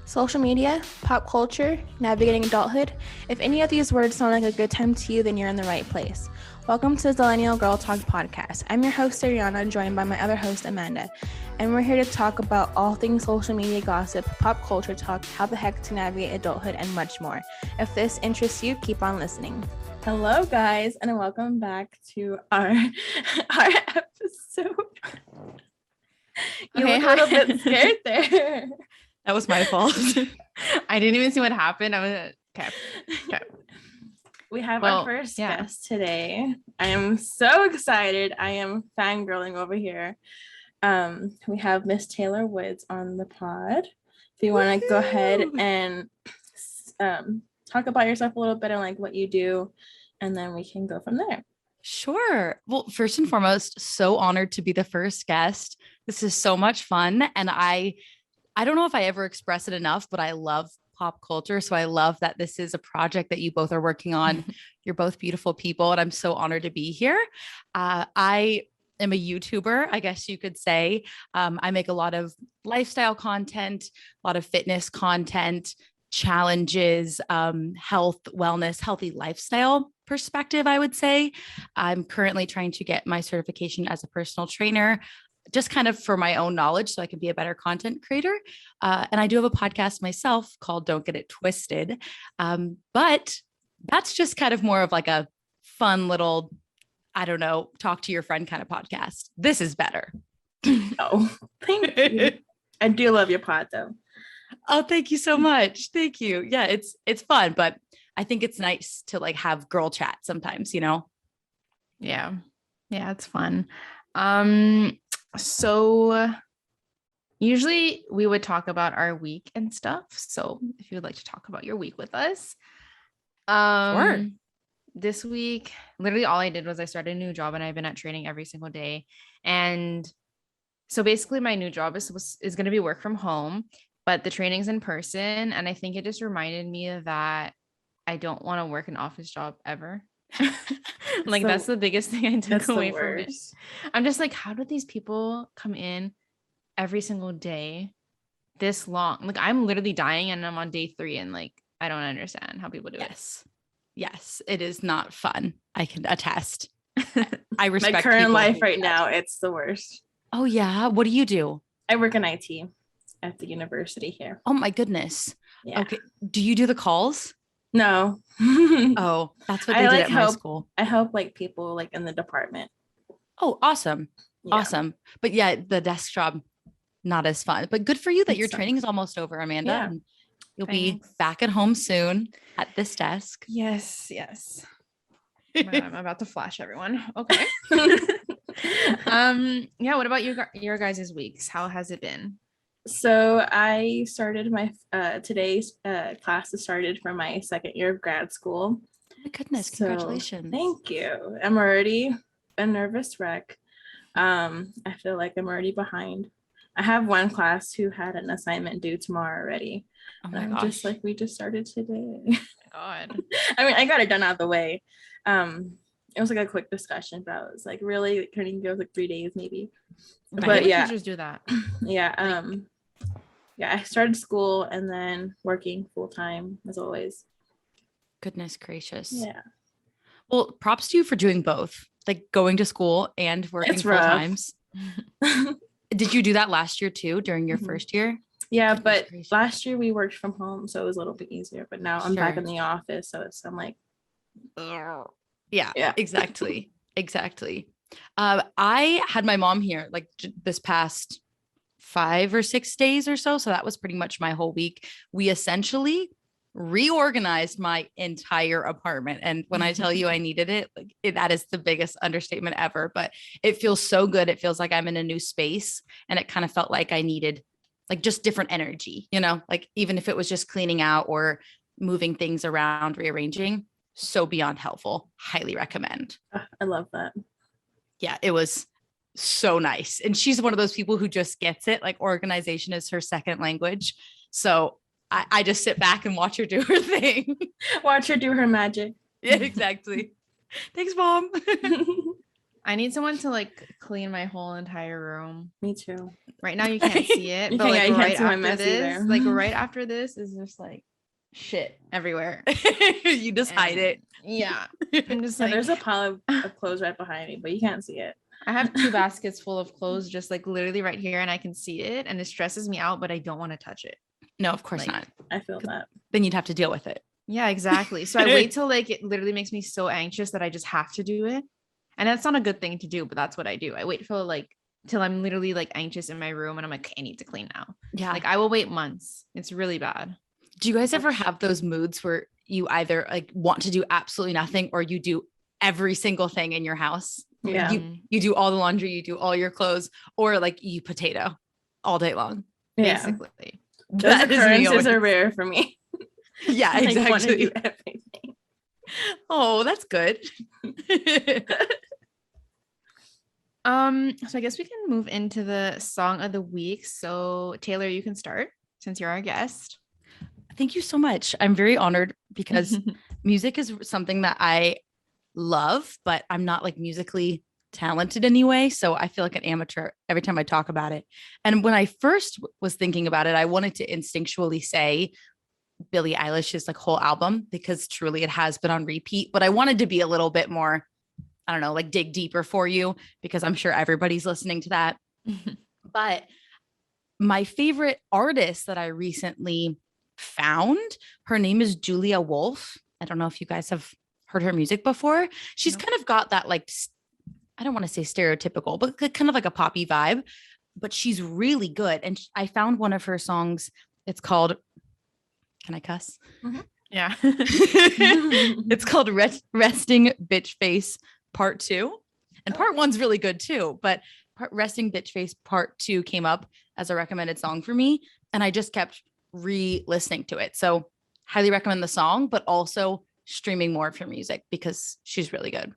social media, pop culture, navigating adulthood. If any of these words sound like a good time to you, then you're in the right place. Welcome to Zillennial Girl Talk podcast. I'm your host, Ariana, joined by my other host, Amanda. And we're here to talk about all things social media gossip, pop culture talk, how the heck to navigate adulthood, and much more. If this interests you, keep on listening. Hello, guys, and welcome back to our episode. You look a little bit scared there. That was my fault. I didn't even see what happened. I was okay. We have our first guest today. I am so excited. I am fangirling over here. We have Miss Taylor Woods on the pod. If you want to go ahead and talk about yourself a little bit and like what you do, and then we can go from there. Sure. Well, first and foremost, so honored to be the first guest. This is so much fun. And I don't know if I ever express it enough, but I love pop culture. So I love that this is a project that you both are working on. You're both beautiful people, and I'm so honored to be here. I am a YouTuber, I guess you could say. I make a lot of lifestyle content, a lot of fitness content, challenges, health, wellness, healthy lifestyle perspective, I would say. I'm currently trying to get my certification as a personal trainer, just kind of for my own knowledge so I can be a better content creator. And I do have a podcast myself called Don't Get It Twisted. But that's just kind of more of like a fun little, I don't know, talk to your friend kind of podcast. This is better. Oh, thank you. I do love your pod though. Oh, thank you so much. Thank you. Yeah, it's fun, but I think it's nice to like have girl chat sometimes, you know? Yeah, it's fun. So usually we would talk about our week and stuff. So if you would like to talk about your week with us. Sure. This week, literally all I did was I started a new job and I've been at training every single day. And so basically my new job is going to be work from home, but the training's in person. And I think it just reminded me of that I don't want to work an office job ever. Like that's the biggest thing I took away from it. I'm just like, how do these people come in every single day this long? Like I'm literally dying and I'm on day 3 and like I don't understand how people do it. Yes, it is not fun. I can attest. I respect my current life right now. It's the worst. Oh yeah. What do you do? I work in IT at the university here. Oh my goodness. Yeah. Okay. Do you do the calls? No. Oh, that's what they did at my school. I help like people like in the department. Oh, awesome. Yeah. Awesome. But yeah, the desk job, not as fun, but good for you that your training is almost over, Amanda. Yeah. And you'll be back at home soon at this desk. Yes. I'm about to flash everyone. Okay. Yeah. What about your guys' weeks? How has it been? So I started my today's class has started for my second year of grad school. Oh my goodness, congratulations. Thank you. I'm already a nervous wreck. I feel like I'm already behind. I have one class who had an assignment due tomorrow already. Oh my gosh. Just like we just started today. God. I mean, I got it done out of the way. It was like a quick discussion, but I was like, really, it couldn't go like 3 days maybe. But yeah, teachers do that. Yeah. Yeah, I started school and then working full time as always. Goodness gracious. Yeah. Well, props to you for doing both, like going to school and working full times. Did you do that last year too, during your first year? Yeah, but last year we worked from home, so it was a little bit easier. But now I'm back in the office, so I'm like, yeah, exactly. I had my mom here like this past 5 or 6 days or so. So that was pretty much my whole week. We essentially reorganized my entire apartment. And when I tell you I needed it, like that is the biggest understatement ever, but it feels so good. It feels like I'm in a new space, and it kind of felt like I needed like just different energy, you know, like even if it was just cleaning out or moving things around, rearranging, so beyond helpful. Highly recommend. I love that. Yeah, it was so nice. And she's one of those people who just gets it. Like organization is her second language. So I just sit back and watch her do her thing. Watch her do her magic. Yeah, exactly. Thanks, Mom. I need someone to like clean my whole entire room. Me too. Right now you can't see it, but like right after this is just like shit everywhere. You just hide it. Yeah. I'm just like, there's a pile of clothes right behind me, but you can't see it. I have 2 baskets full of clothes just like literally right here, and I can see it, and it stresses me out, but I don't want to touch it. No, of course not. I feel that. Then you'd have to deal with it. Yeah, exactly. So I wait till like it literally makes me so anxious that I just have to do it. And that's not a good thing to do, but that's what I do. I wait for like till I'm literally like anxious in my room and I'm like, I need to clean now. Yeah. Like I will wait months. It's really bad. Do you guys ever have those moods where you either like want to do absolutely nothing or you do every single thing in your house? Yeah. You do all the laundry, you do all your clothes, or like you potato all day long. Basically. Those occurrences are rare for me. Yeah, exactly. I want to do everything. Oh, that's good. So I guess we can move into the song of the week. So Taylor, you can start since you're our guest. Thank you so much. I'm very honored because music is something that I love, but I'm not like musically talented anyway. So I feel like an amateur every time I talk about it. And when I first was thinking about it, I wanted to instinctually say Billie Eilish's like whole album, because truly it has been on repeat, but I wanted to be a little bit more, I don't know, like dig deeper for you, because I'm sure everybody's listening to that. But my favorite artist that I recently found, her name is Julia Wolf. I don't know if you guys have heard her music before. She's kind of got that like, I don't want to say stereotypical, but kind of like a poppy vibe, but she's really good. And I found one of her songs. It's called, can I cuss? Mm-hmm. Yeah. It's called Resting Bitch Face Part 2. And Part 1's really good too, but Resting Bitch Face Part 2 came up as a recommended song for me. And I just kept re-listening to it. So highly recommend the song, but also streaming more of her music because she's really good.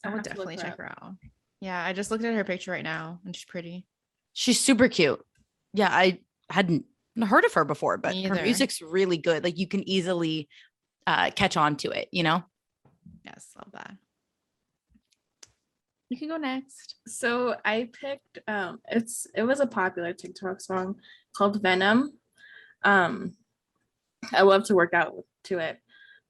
I would definitely check her out. Yeah, I just looked at her picture right now and she's pretty. She's super cute. Yeah, I hadn't heard of her before, but her music's really good. Like you can easily catch on to it, you know? Yes, love that. You can go next. So I picked it was a popular TikTok song called Venom. I love to work out to it,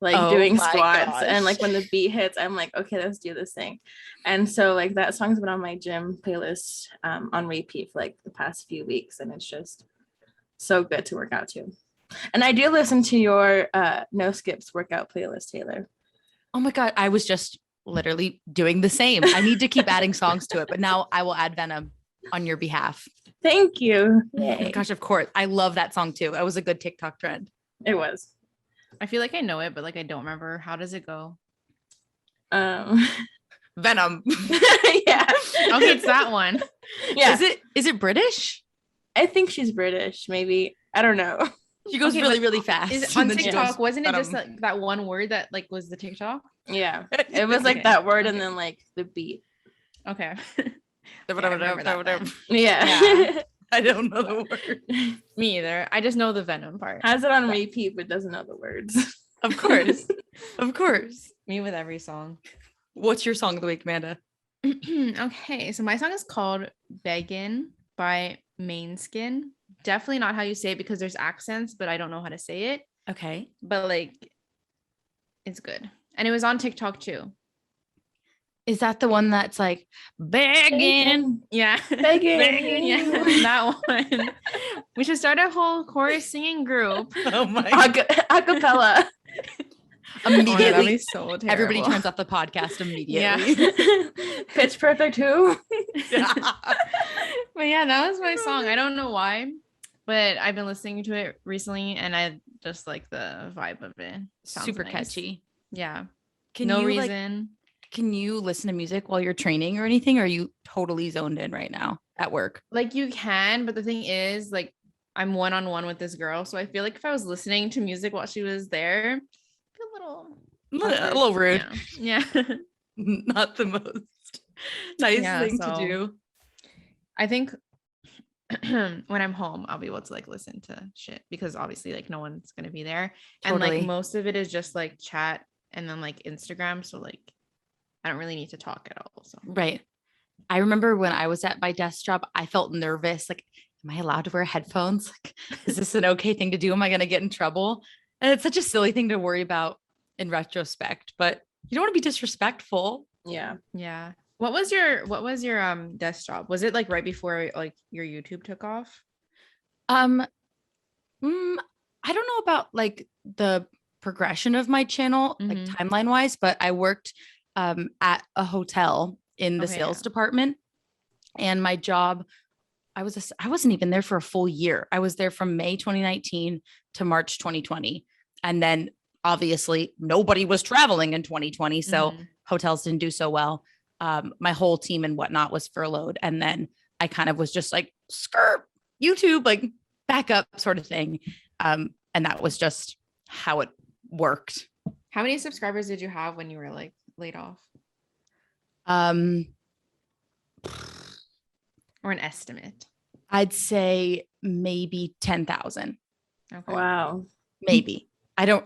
like doing squats, and like when the beat hits, I'm like, okay, let's do this thing. And so like that song's been on my gym playlist on repeat for like the past few weeks, and it's just so good to work out to. And I do listen to your no skips workout playlist, Taylor. Oh my God, I was just literally doing the same. I need to keep adding songs to it, but now I will add Venom on your behalf. Thank you. Yay. Oh my gosh, of course. I love that song too. It was a good TikTok trend. It was. I feel like I know it, but like I don't remember. How does it go? Venom. Yeah. Okay, it's that one. Yeah. Is it British? I think she's British, maybe. I don't know. She goes really fast. On TikTok, wasn't it just like that one word that like was the TikTok? Yeah. It was like that word and then like the beat. Okay. Yeah. I don't know the word. Me either. I just know the Venom part. Has it on repeat but doesn't know the words. Of course. Of course. Me with every song. What's your song of the week, Amanda? Okay, so my song is called Beggin' by Mainskin. Definitely not how you say it because there's accents, but I don't know how to say it. Okay. But like, it's good. And it was on TikTok too. Is that the one that's like begging? Yeah. Begging. Yeah, that one. We should start a whole chorus singing group. Oh my acapella. Immediately. That'd be so terrible. Everybody turns off the podcast immediately. Yeah. Pitch Perfect who? But yeah, that was my song. I don't know why, but I've been listening to it recently and I just like the vibe of it. Super catchy. Yeah. No reason. Can you listen to music while you're training or anything? Or are you totally zoned in right now at work? Like you can, but the thing is like I'm one-on-one with this girl. So I feel like if I was listening to music while she was there, I'd feel a little rude. Yeah. Not the most nice thing to do. I think when I'm home, I'll be able to like listen to shit because obviously like no one's going to be there. Totally. And like most of it is just like chat and then like Instagram. So like I don't really need to talk at all. So Right. I remember when I was at my desk job, I felt nervous. Like, am I allowed to wear headphones? Like, is this an okay thing to do? Am I going to get in trouble? And it's such a silly thing to worry about in retrospect, but you don't want to be disrespectful. Yeah. yeah. What was your desk job? Was it like right before like your YouTube took off? Um, I don't know about like the progression of my channel, like Mhm. timeline wise, but I worked at a hotel in the Okay, sales yeah. department, and my job, I wasn't even there for a full year. I was there from May 2019 to March 2020, and then obviously nobody was traveling in 2020, so Mhm. hotels didn't do so well. My whole team and whatnot was furloughed, and then I kind of was just like skirt YouTube, like backup sort of thing. And that was just how it worked. How many subscribers did you have when you were like laid off? Um, Or an estimate? I'd say maybe 10,000, Okay. Wow. maybe. I don't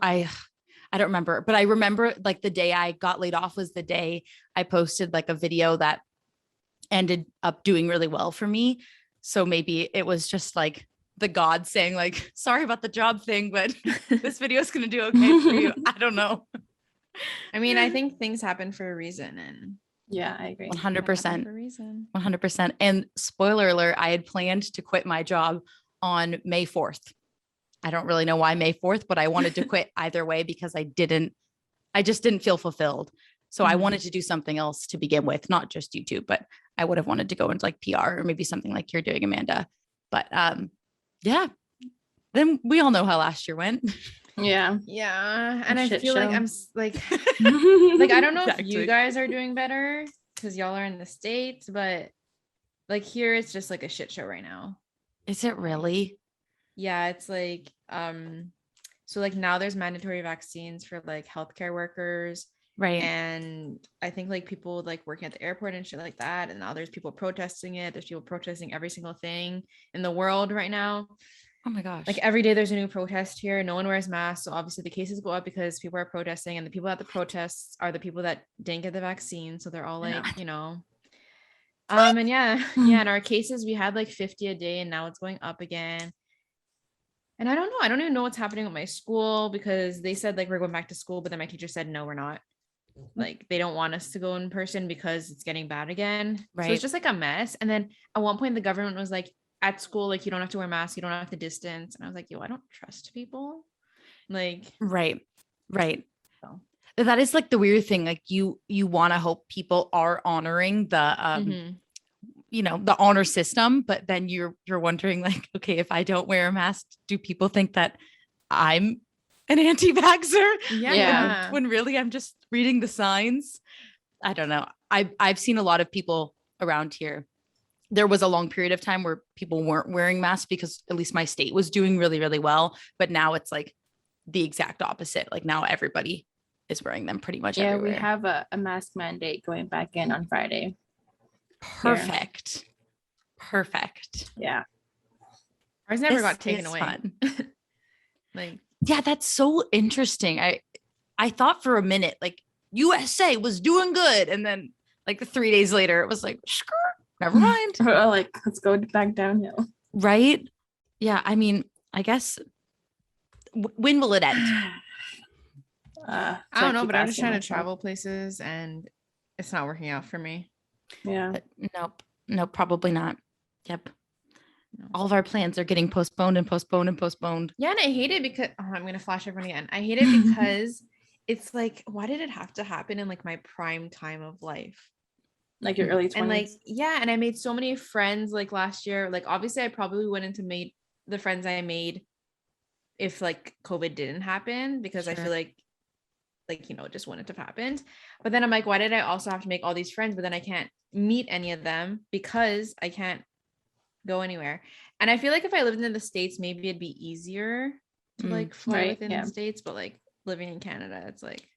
remember, but I remember like the day I got laid off was the day I posted like a video that ended up doing really well for me. So maybe it was just like the God saying like, sorry about the job thing, but this video is going to do okay for you. I don't know. I mean, I think things happen for a reason, and Yeah, I agree. they happen 100%. for a reason. 100%. And spoiler alert, I had planned to quit my job on May 4th. I don't really know why May 4th, but I wanted to quit either way because I just didn't feel fulfilled. So I Mhm. wanted to do something else to begin with, not just YouTube, but I would have wanted to go into like PR or maybe something like you're doing, Amanda. But yeah, then we all know how last year went. Yeah. Yeah, and I shit feel like show. like I don't know if Exactly. you guys are doing better because y'all are in the States, but like here it's just like a shit show right now. Is it really? Yeah, it's like so like now there's mandatory vaccines for like healthcare workers, Right. and I think like people like working at the airport and shit like that, and now there's people protesting it. There's people protesting every single thing in the world right now. Oh my gosh. Like every day there's a new protest here. No one wears masks, so obviously the cases go up because people are protesting, and the people at the protests are the people that didn't get the vaccine, so they're all like, and yeah, in our cases we had like 50 a day, and now it's going up again. And I don't know. I don't even know what's happening with my school because they said like we're going back to school, but then my teacher said no, we're not. Like they don't want us to go in person because it's getting bad again. So Right. it's just like a mess. And then at one point the government was like, at school, like you don't have to wear masks, you don't have to distance. And I was like, yo, I don't trust people. Like Right. so. That is like the weird thing. Like you want to hope people are honoring the Mhm. the honor system, but then you're wondering like, okay, if I don't wear a mask, do people think that I'm an anti-vaxxer? Yeah. When really I'm just reading the signs. I don't know. I've seen a lot of people around here. There was a long period of time where people weren't wearing masks because at least my state was doing really, really well. But now it's like the exact opposite. Like now everybody is wearing them pretty much everywhere. We have a mask mandate going back in on Friday. Perfect. Yeah. Ours never This got taken is away. fun. Like Yeah, that's so interesting. I thought for a minute like USA was doing good, and then like 3 days later it was like, never mind. Like, let's go back downhill. Right? Yeah, I mean, I guess when will it end? I don't know, but I'm just trying to travel places and it's not working out for me. Yeah. Nope, probably not. Yep. No. All of our plans are getting postponed and postponed and postponed. Yeah, and I hate it because I'm gonna flash everyone again. I hate it because it's like, why did it have to happen in like my prime time of life? Like your early 20s. And like, yeah, and I made so many friends like last year. Like obviously I probably wouldn't have made the friends I made if like COVID didn't happen, because I feel like it just wouldn't have happened. But then I'm like, why did I also have to make all these friends, but then I can't meet any of them because I can't go anywhere? And I feel like if I lived in the States, maybe it'd be easier to like fly within the States, but like living in Canada, it's like,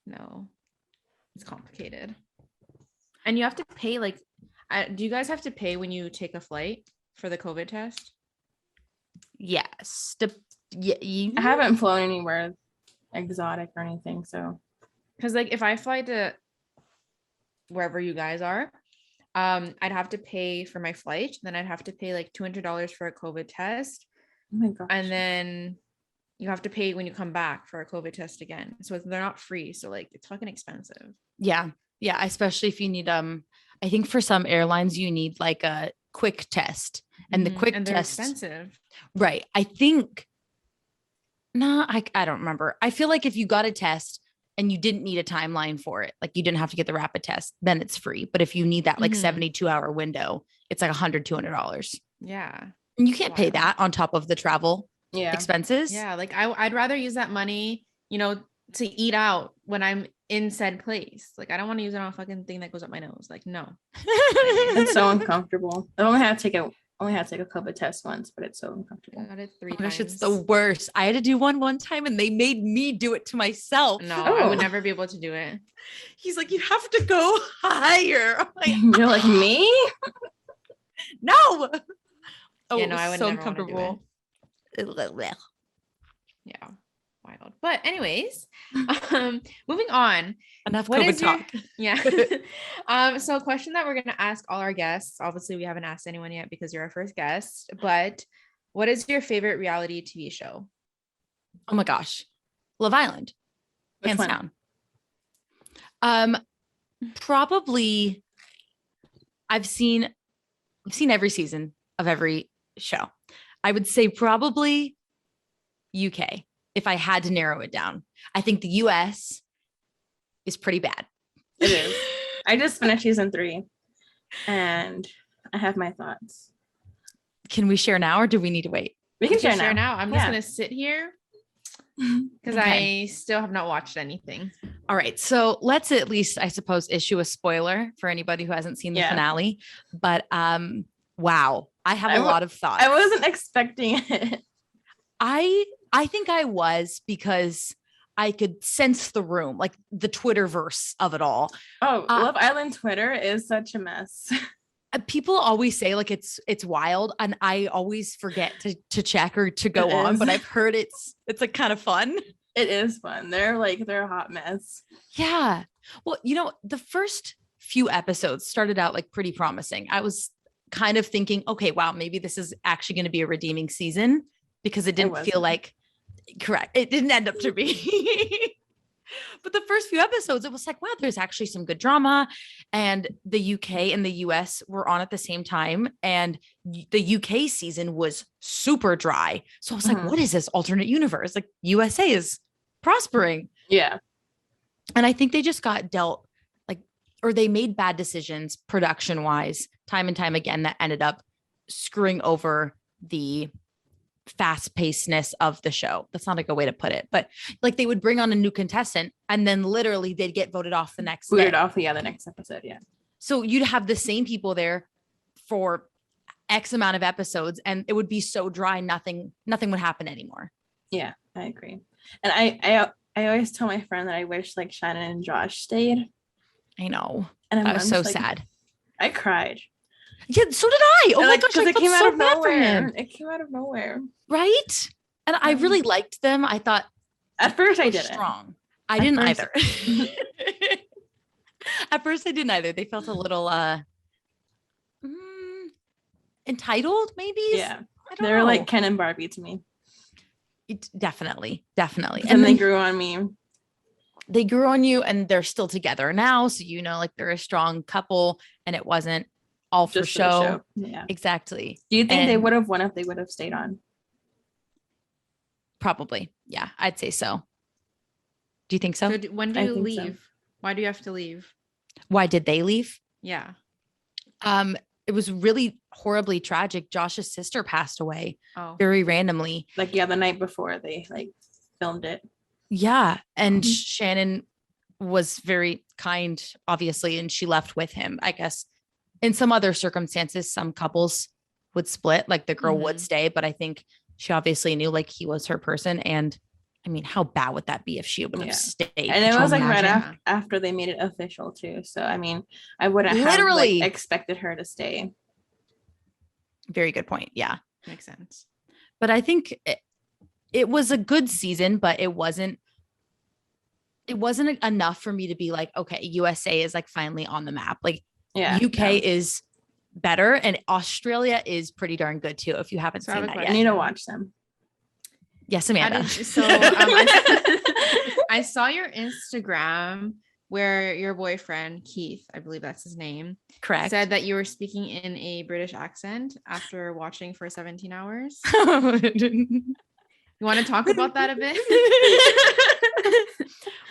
no, it's complicated. And you have to pay like, do you guys have to pay when you take a flight for the COVID test? Yes. I haven't flown anywhere exotic or anything, so Because like if I fly to wherever you guys are, I'd have to pay for my flight. Then I'd have to pay like $200 for a COVID test. Oh my gosh. And then you have to pay when you come back for a COVID test again. So they're not free. So like it's fucking expensive. Yeah. Yeah. Especially if you need, I think for some airlines, you need like a quick test, and the quick and they're test, expensive. right? I think, no, I don't remember. I feel like if you got a test and you didn't need a timeline for it, like you didn't have to get the rapid test, then it's free. But if you need that like 72-hour window, it's like $100-$200. Yeah. And you can't pay that on top of the travel expenses. Yeah. Like I'd rather use that money, you know, to eat out when I'm in said place. Like I don't want to use it on a fucking thing that goes up my nose. Like no. It's so uncomfortable. I only had to take a COVID test once, but it's so uncomfortable. I got it 3 Oh times. gosh, it's the worst. I had to do one time and they made me do it to myself. No, I would never be able to do it. He's like, you have to go higher. I'm like, you're like, me? No. Oh, yeah, no, I would so never uncomfortable. Yeah, wild. But anyways, moving on. Enough What COVID is your- talk. Yeah. So a question that we're gonna ask all our guests. Obviously, we haven't asked anyone yet because you're our first guest. But what is your favorite reality TV show? Oh my gosh, Love Island, hands down. Probably. I've seen every season of every show. I would say probably UK if I had to narrow it down. I think the US is pretty bad. It is. I just finished season 3 and I have my thoughts. Can we share now or do we need to wait? We can share now. I'm just gonna sit here because I still have not watched anything. All right. So let's at least, I suppose, issue a spoiler for anybody who hasn't seen the finale. But wow, I have a lot of thoughts. I wasn't expecting it. I think I was, because I could sense the room, like the Twitterverse of it all. Oh, Love Island Twitter is such a mess. People always say like it's wild, and I always forget to check or to go on, but I've heard it's like kind of fun. It is fun. They're a hot mess. Yeah. Well, you know, the first few episodes started out like pretty promising. I was kind of thinking, okay, wow, maybe this is actually going to be a redeeming season, because it didn't feel like correct. It didn't end up to be. But the first few episodes, it was like, wow, there's actually some good drama. And the UK and the US were on at the same time. And the UK season was super dry. So I was like, what is this alternate universe? Like USA is prospering. Yeah. And I think they just got dealt or they made bad decisions production wise, time and time again, that ended up screwing over the fast pacedness of the show. That's not a good way to put it, but like they would bring on a new contestant and then literally they'd get voted off the next day. The next episode. Yeah. So you'd have the same people there for X amount of episodes and it would be so dry. Nothing would happen anymore. Yeah, I agree. And I always tell my friend that I wish like Shannon and Josh stayed. I know. And I was so sad. I cried. Yeah, so did I. Oh my gosh, it came out of nowhere. It came out of nowhere. Right? And I really liked them. I thought at first I didn't. Strong. I didn't either. At first I didn't either. They felt a little entitled, maybe. Yeah. They were like Ken and Barbie to me. Definitely. And they grew on me. They grew on you and they're still together now. So, you know, like they're a strong couple and it wasn't all for show. Yeah, exactly. Do you think they would have won if they would have stayed on? Probably. Yeah, I'd say so. Do you think so? When do you leave? So. Why do you have to leave? Why did they leave? Yeah. It was really horribly tragic. Josh's sister passed away very randomly. Like, the night before they like filmed it. Yeah. And Shannon was very kind, obviously, and she left with him. I guess in some other circumstances, some couples would split, like the girl would stay, but I think she obviously knew like he was her person. And I mean, how bad would that be if she would have stayed? And it was like right after they made it official too. So, I mean, I wouldn't have like, expected her to stay. Very good point. Yeah. Makes sense. But I think it was a good season, but it wasn't it wasn't enough for me to be like, okay, USA is like finally on the map. Like UK Yeah. is better and Australia is pretty darn good too. If you haven't So I have seen a that I yet. need to watch them. Yes, Amanda. I saw your Instagram where your boyfriend, Keith, I believe that's his name, Correct. said that you were speaking in a British accent after watching for 17 hours. You want to talk about that a bit?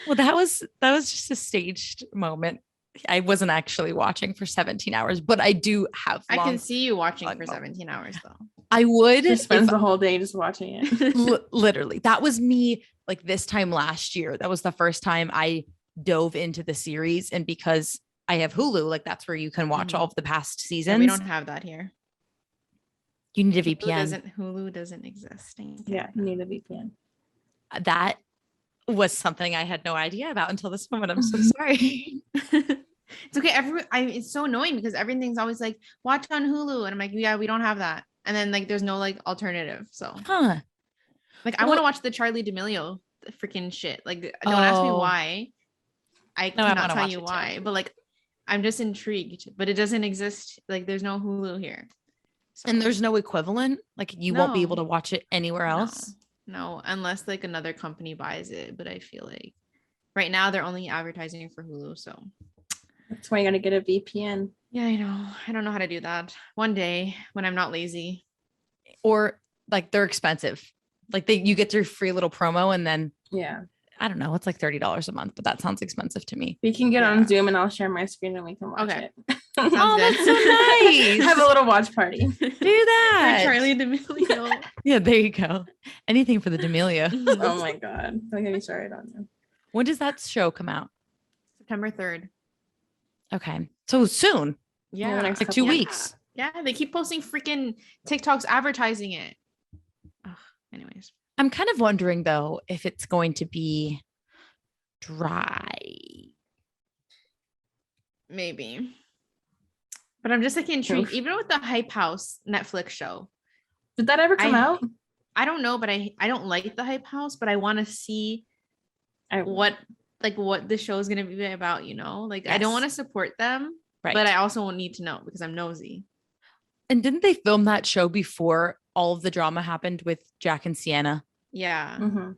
Well, that was just a staged moment. I wasn't actually watching for 17 hours, but I do have I can see you watching for 17 hours though. I would. She spends the whole day just watching it. Literally. That was me like this time last year. That was the first time I dove into the series. And because I have Hulu, like that's where you can watch all of the past seasons. Yeah, we don't have that here. You need a VPN. Hulu doesn't exist. Yeah, you need a VPN. That was something I had no idea about until this moment. I'm so sorry. It's okay. It's so annoying because everything's always like watch on Hulu, and I'm like, yeah, we don't have that. And then like there's no like alternative. So like I want to watch the Charlie D'Amelio freaking shit. Like don't ask me why. I cannot tell you why, but like I'm just intrigued. But it doesn't exist. Like there's no Hulu here. So. And there's no equivalent. Like you won't be able to watch it anywhere else. No, unless like another company buys it. But I feel like right now they're only advertising for Hulu. So that's why you gotta get a VPN. Yeah, I know. I don't know how to do that. One day when I'm not lazy. Or like they're expensive. Like you get their free little promo and then I don't know, it's like $30 a month, but that sounds expensive to me. We can get on Zoom and I'll share my screen and we can watch it. Sounds that's so nice. Have a little watch party. Do that. Charlie D'Amelio. Yeah, there you go. Anything for the D'Amelio. Oh my God. Don't get me started on them. When does that show come out? September 3rd. Okay. So soon. Yeah. Like 2 weeks. Yeah. They keep posting freaking TikToks advertising it. Ugh, anyways. I'm kind of wondering though, if it's going to be dry. Maybe. But I'm just like intrigued, even with the Hype House Netflix show. Did that ever come out? I don't know, but I don't like the Hype House, but I want to see what the show is going to be about, you know? Like I don't want to support them, but I also won't need to know because I'm nosy. And didn't they film that show before all of the drama happened with Jack and Sienna? Yeah. Mm-hmm.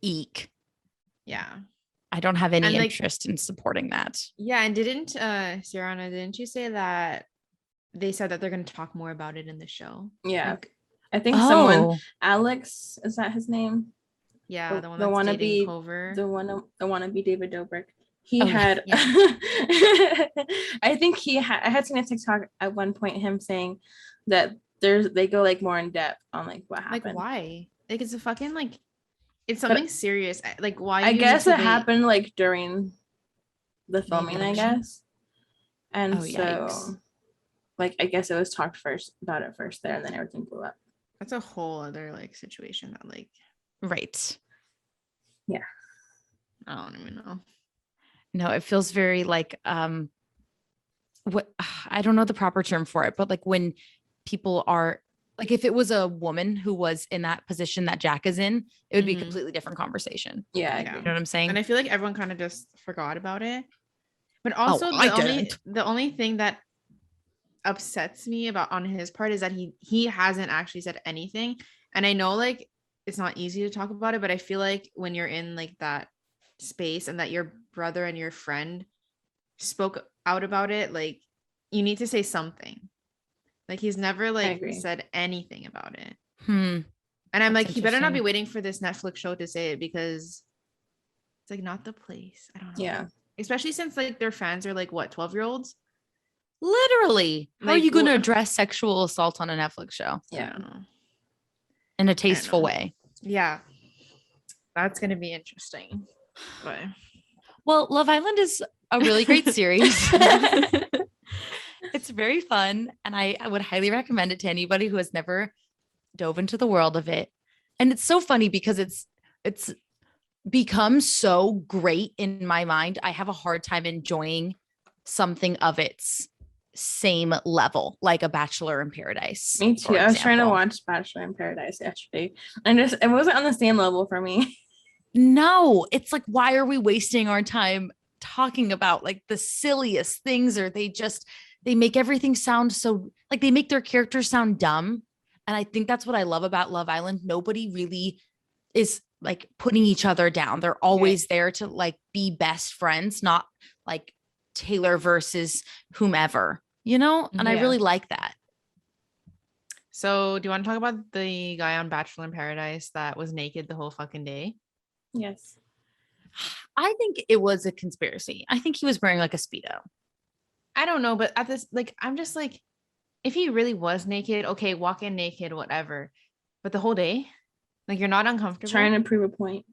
Eek. Yeah. I don't have any interest in supporting that. Yeah. And Sirana, didn't you say that they said that they're going to talk more about it in the show? Yeah. Like, I think someone, Alex, is that his name? Yeah. The one that's dating Cover. The wannabe David Dobrik. He had, I think I had seen a TikTok at one point, him saying that they go like more in depth on like what happened. Like why? Like it's a fucking like, it's something serious. Like why? I guess it happened like during the filming, I guess. And so like, I guess it was talked about it first there and then everything blew up. That's a whole other like situation that like. Right. Yeah. I don't even know. No, it feels very like what I don't know the proper term for it, but like when people are like, if it was a woman who was in that position that Jack is in, it would be a completely different conversation. Yeah. You know what I'm saying? And I feel like everyone kind of just forgot about it. But also the only thing that upsets me about on his part is that he hasn't actually said anything. And I know like it's not easy to talk about it, but I feel like when you're in like that space and that your brother and your friend spoke out about it, like you need to say something. Like he's never like said anything about it. And I'm like, he better not be waiting for this Netflix show to say it because it's like not the place. I don't know. Yeah. Especially since like their fans are like what, 12-year-olds? Literally. How are you going to address sexual assault on a Netflix show? Yeah. I don't know. In a tasteful way. Yeah. That's going to be interesting. But well, Love Island is a really great series. It's very fun. And I would highly recommend it to anybody who has never dove into the world of it. And it's so funny because it's become so great in my mind. I have a hard time enjoying something of its same level, like a Bachelor in Paradise. Me too. I was trying to watch Bachelor in Paradise yesterday and it wasn't on the same level for me. No, it's like, why are we wasting our time talking about like the silliest things, or they make everything sound so like they make their characters sound dumb. And I think that's what I love about Love Island. Nobody really is like putting each other down. They're always there to like be best friends, not like Taylor versus whomever, you know? And I really like that. So do you want to talk about the guy on Bachelor in Paradise that was naked the whole fucking day? Yes. I think it was a conspiracy. I think he was wearing like a Speedo. I don't know, but at this, like, I'm just like, if he really was naked, okay, walk in naked, whatever. But the whole day, like, you're not uncomfortable. Trying to prove a point.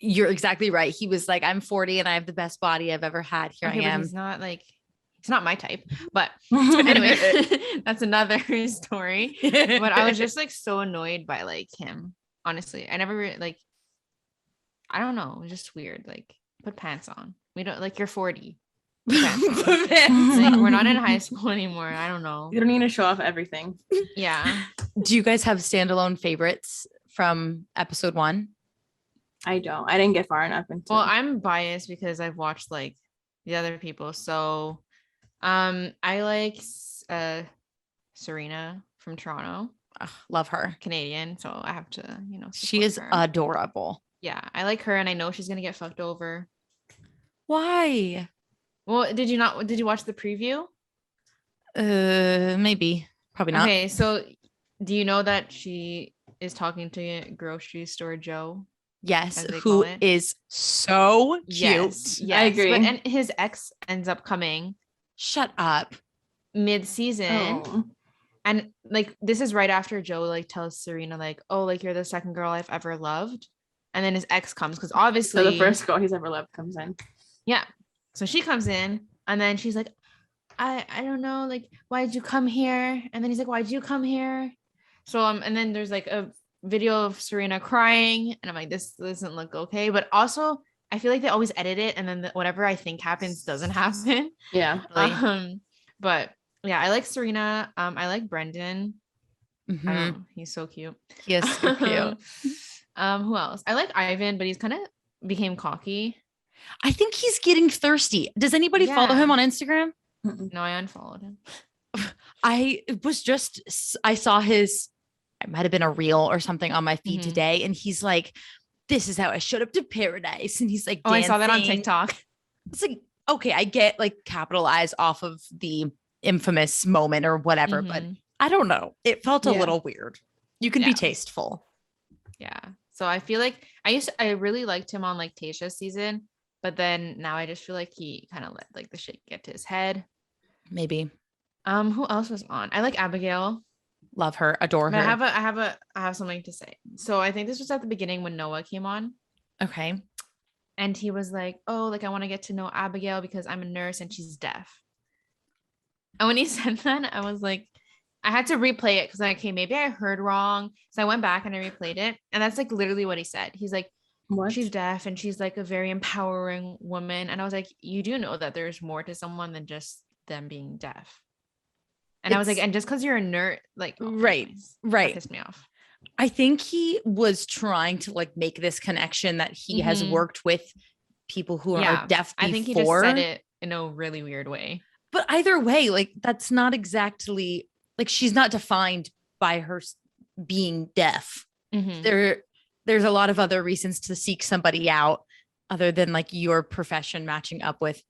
You're exactly right. He was like, I'm 40 and I have the best body I've ever had. Here I am. He's not my type, but anyway, that's another story. But I was just like so annoyed by like him. Honestly, I never like, I don't know. It was just weird. Like, put pants on. We don't like, you're 40. Like, we're not in high school anymore. I don't know. You don't need to show off everything. Yeah. Do you guys have standalone favorites from episode 1? I don't. I didn't get far enough into. Well, I'm biased because I've watched like the other people. So, I like Serena from Toronto. Ugh, love her. Canadian, so I have to, she is her. Adorable. Yeah, I like her, and I know she's gonna get fucked over. Why? Well, did you watch the preview? Maybe. Probably not. Okay, so do you know that she is talking to Grocery Store Joe? Yes, who is so cute. Yes, I agree. And his ex ends up coming. Shut up. Mid-season. Oh. And like, this is right after Joe like tells Serena like, oh, like, you're the second girl I've ever loved. And then his ex comes, because obviously the first girl he's ever loved comes in. Yeah. So she comes in, and then she's like, I don't know, like, why'd you come here? And then he's like, why'd you come here? So and then there's like a video of Serena crying, and I'm like, this doesn't look okay. But also, I feel like they always edit it, and then whatever I think happens doesn't happen. Yeah. But yeah, I like Serena. I like Brendan. Mm-hmm. I don't know, he's so cute. He is so cute. Who else? I like Ivan, but he's kind of became cocky. I think he's getting thirsty. Does anybody follow him on Instagram? No, I unfollowed him. I saw his, it might have been a reel or something on my feed today. And he's like, this is how I showed up to paradise. And he's like, dancing. I saw that on TikTok. It's like, okay, I get like capitalize off of the infamous moment or whatever, but I don't know. It felt a little weird. You can be tasteful. Yeah. So I feel like I really liked him on like Tayshia's season, but then now I just feel like he kind of let like the shit get to his head. Maybe. Who else was on? I like Abigail. Love her, adore her. I have something to say. So I think this was at the beginning when Noah came on. Okay. And he was like, oh, like, I want to get to know Abigail because I'm a nurse and she's deaf. And when he said that, I was like, I had to replay it because like, okay, maybe I heard wrong. So I went back and I replayed it. And that's like literally what he said. He's like, what? She's deaf and she's like a very empowering woman. And I was like, you do know that there's more to someone than just them being deaf. And I was like, and just because you're a nerd, like, right. That pissed me off. I think he was trying to like make this connection that he has worked with people who are deaf before. I think he just said it in a really weird way. But either way, like, that's not exactly like, she's not defined by her being deaf. There's a lot of other reasons to seek somebody out other than like your profession matching up with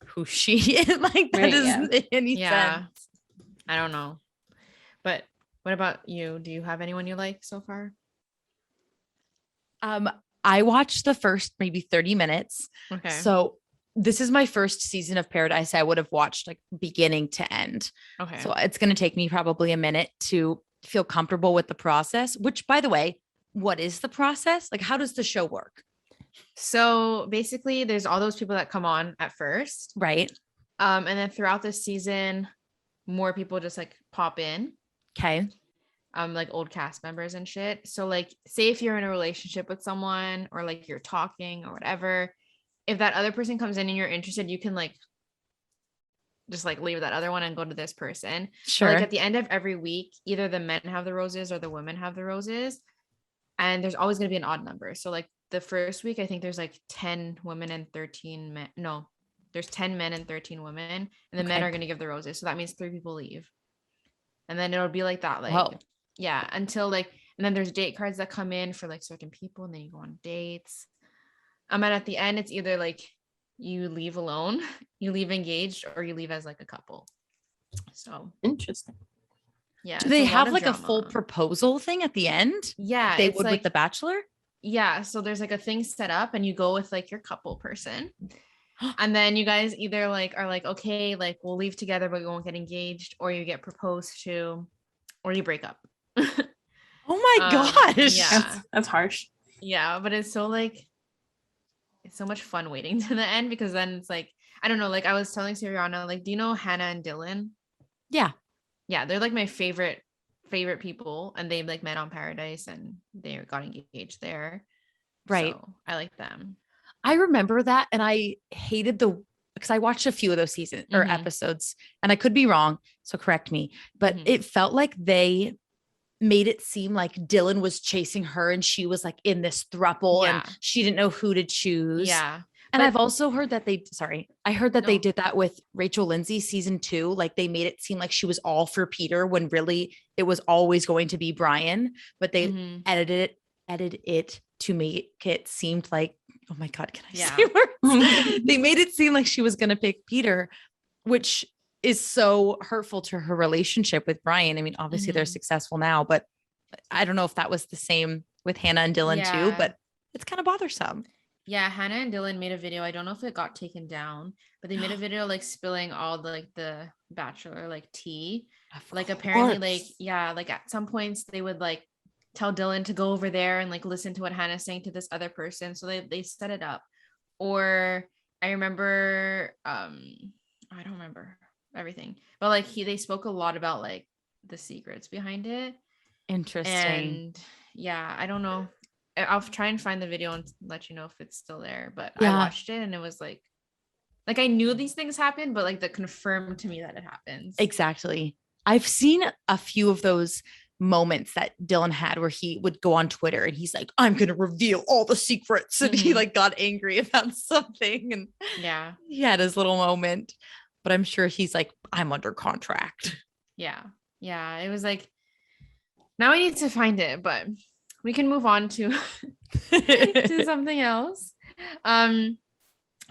who she is. Like, that doesn't make any sense. I don't know. But what about you? Do you have anyone you like so far? I watched the first maybe 30 minutes. Okay. So this is my first season of Paradise. I would have watched like beginning to end. Okay. So it's going to take me probably a minute to feel comfortable with the process, which, by the way, what is the process? Like, how does the show work? So basically there's all those people that come on at first. Right. And then throughout the season, more people just like pop in. Okay. Like old cast members and shit. So like, say if you're in a relationship with someone or like you're talking or whatever, if that other person comes in and you're interested, you can like just like leave that other one and go to this person. Sure. But, like at the end of every week, either the men have the roses or the women have the roses. And there's always going to be an odd number. So like the first week, I think there's like 10 women and 13 men. No, there's 10 men and 13 women, and the men are going to give the roses. So that means 3 people leave. And then it'll be like that, like, yeah, until like, and then there's date cards that come in for like certain people, and then you go on dates. And at the end, it's either like you leave alone, you leave engaged, or you leave as like a couple. So interesting. Yeah. Do they have like drama. A full proposal thing at the end? Yeah. Like they would like, with The Bachelor? Yeah. So there's like a thing set up, and you go with like your couple person. And then you guys either like are like, okay, like we'll leave together, but we won't get engaged, or you get proposed to, or you break up. Oh my gosh. Yeah. That's harsh. Yeah. But it's so like, it's so much fun waiting to the end, because then it's like, I don't know, like I was telling Siriana, like, do you know Hannah and Dylan? Yeah. Yeah. They're like my favorite people, and they like met on Paradise, and they got engaged there. Right. So I like them. I remember that, and I hated because I watched a few of those seasons or episodes, and I could be wrong, so correct me, but it felt like they made it seem like Dylan was chasing her, and she was like in this throuple, and she didn't know who to choose. Yeah. And I've also heard that they did that with Rachel Lindsay season 2. Like they made it seem like she was all for Peter when really it was always going to be Brian, but they edited it to make it seemed like, oh my God, can I say words? They made it seem like she was going to pick Peter, which is so hurtful to her relationship with Brian. I mean, obviously they're successful now, but I don't know if that was the same with Hannah and Dylan too, but it's kind of bothersome. Yeah, Hannah and Dylan made a video. I don't know if it got taken down, but they made a video like spilling all the like the Bachelor like tea. Like apparently like at some points they would like tell Dylan to go over there and like listen to what Hannah's saying to this other person. So they set it up. Or I remember I don't remember everything, but like they spoke a lot about like the secrets behind it. Interesting. And yeah, I don't know. I'll try and find the video and let you know if it's still there, but I watched it and it was like I knew these things happen, but like that confirmed to me that it happens. Exactly. I've seen a few of those moments that Dylan had where he would go on Twitter and he's like, I'm going to reveal all the secrets. And he like got angry about something. And he had his little moment, but I'm sure he's like, I'm under contract. Yeah. Yeah. It was like, now I need to find it, but we can move on to, to something else.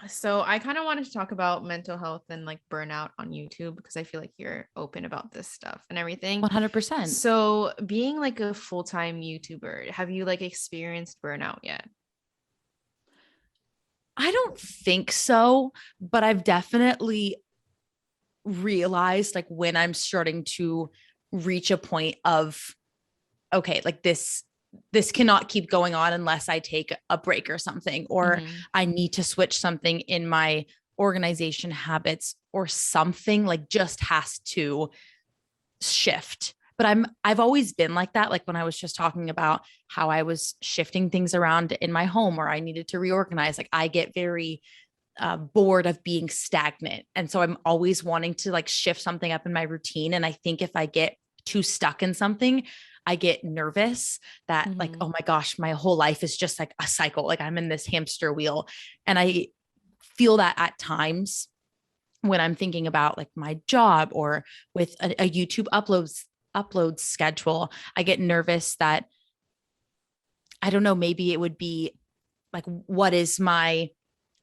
So I kind of wanted to talk about mental health and like burnout on YouTube, because I feel like you're open about this stuff and everything. 100%. So being like a full-time YouTuber, have you like experienced burnout yet? I don't think so, but I've definitely realized like when I'm starting to reach a point of, okay, like this cannot keep going on unless I take a break or something, or I need to switch something in my organization habits, or something like just has to shift. But I've always been like that. Like when I was just talking about how I was shifting things around in my home, or I needed to reorganize, like I get very bored of being stagnant. And so I'm always wanting to like shift something up in my routine. And I think if I get too stuck in something, I get nervous that like, oh my gosh, my whole life is just like a cycle. Like I'm in this hamster wheel. And I feel that at times when I'm thinking about like my job or with a YouTube upload schedule, I get nervous that, I don't know, maybe it would be like, what is my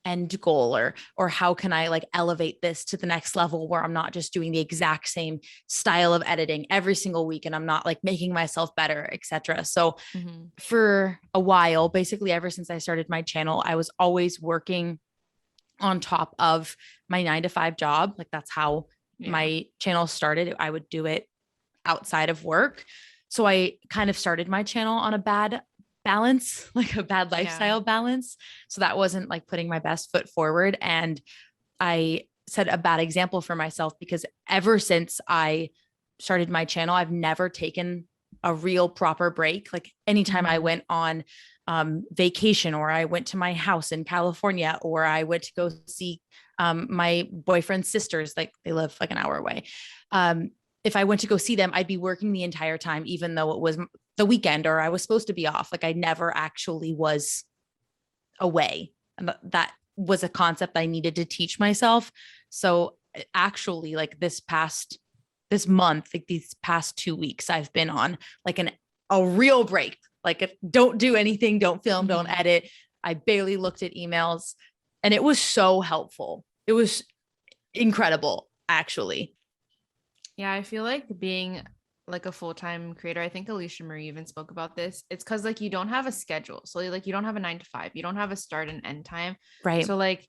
end goal, or how can I like elevate this to the next level where I'm not just doing the exact same style of editing every single week and I'm not like making myself better, etc. So for a while, basically ever since I started my channel, I was always working on top of my 9-to-5 job. Like that's how my channel started. I would do it outside of work. So I kind of started my channel on a bad balance, like a bad lifestyle balance. So that wasn't like putting my best foot forward. And I set a bad example for myself, because ever since I started my channel, I've never taken a real proper break. Like anytime I went on vacation, or I went to my house in California, or I went to go see my boyfriend's sisters, like they live like an hour away. If I went to go see them, I'd be working the entire time, even though it was the weekend or I was supposed to be off. Like I never actually was away. And that was a concept I needed to teach myself. So actually, like this month, like these past 2 weeks, I've been on like a real break. Like don't do anything, don't film, don't edit. I barely looked at emails, and it was so helpful. It was incredible, actually. Yeah, I feel like being like a full-time creator, I think Alicia Marie even spoke about this. It's because like you don't have a schedule. So like you don't have a 9 to 5, you don't have a start and end time. Right. So like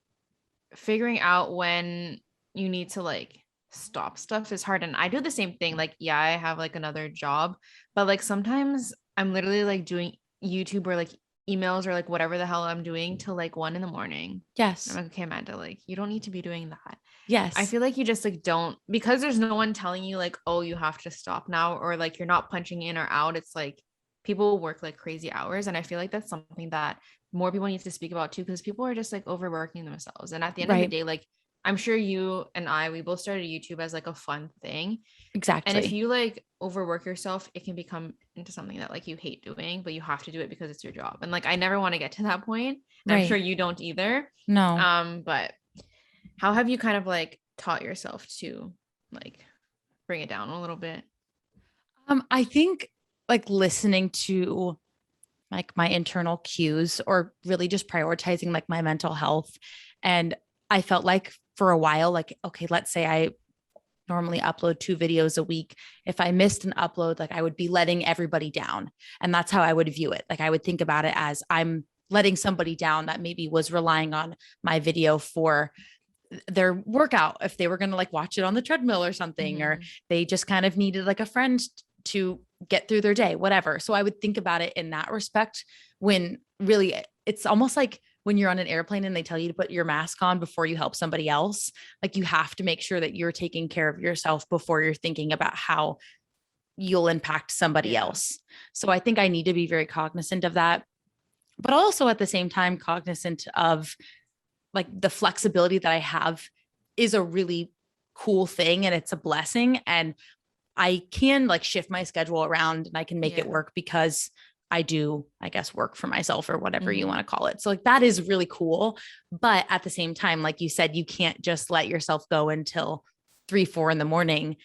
figuring out when you need to like stop stuff is hard. And I do the same thing. Like, yeah, I have like another job, but like sometimes I'm literally like doing YouTube or like emails or like whatever the hell I'm doing till like 1 a.m. Yes. I'm like, okay, Amanda, like you don't need to be doing that. Yes. I feel like you just like don't, because there's no one telling you like, oh, you have to stop now, or like you're not punching in or out. It's like people work like crazy hours. And I feel like that's something that more people need to speak about too, because people are just like overworking themselves. And at the end of the day, like I'm sure you and we both started YouTube as like a fun thing. Exactly. And if you like overwork yourself, it can become into something that like you hate doing, but you have to do it because it's your job. And like I never want to get to that point. And I'm sure you don't either. No. But how have you kind of like taught yourself to like bring it down a little bit? I think like listening to like my internal cues, or really just prioritizing like my mental health. And I felt like for a while, like, okay, let's say I normally upload 2 videos a week. If I missed an upload, like I would be letting everybody down. And that's how I would view it. Like I would think about it as I'm letting somebody down that maybe was relying on my video for their workout, if they were going to like watch it on the treadmill or something, or they just kind of needed like a friend to get through their day, whatever. So I would think about it in that respect, when really it's almost like when you're on an airplane and they tell you to put your mask on before you help somebody else. Like you have to make sure that you're taking care of yourself before you're thinking about how you'll impact somebody else. So I think I need to be very cognizant of that, but also at the same time cognizant of like the flexibility that I have is a really cool thing, and it's a blessing. And I can like shift my schedule around and I can make it work because I do, I guess, work for myself or whatever you want to call it. So like that is really cool. But at the same time, like you said, you can't just let yourself go until 3-4 in the morning.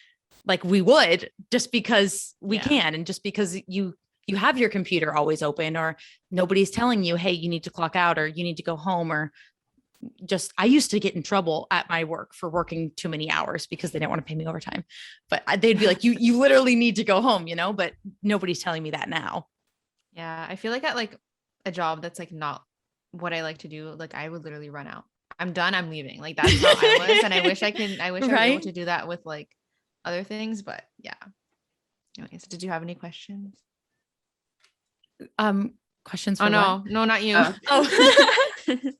Like we would, just because we can. And just because you have your computer always open, or nobody's telling you, hey, you need to clock out, or you need to go home, or just, I used to get in trouble at my work for working too many hours because they didn't want to pay me overtime, but they'd be like, you literally need to go home, but nobody's telling me that now. Yeah. I feel like at like a job that's like not what I like to do, like I would literally run out. I'm done. I'm leaving. Like that's how I was. And I wish I was able to do that with like other things, but yeah. Anyways, did you have any questions? Questions for no, not you.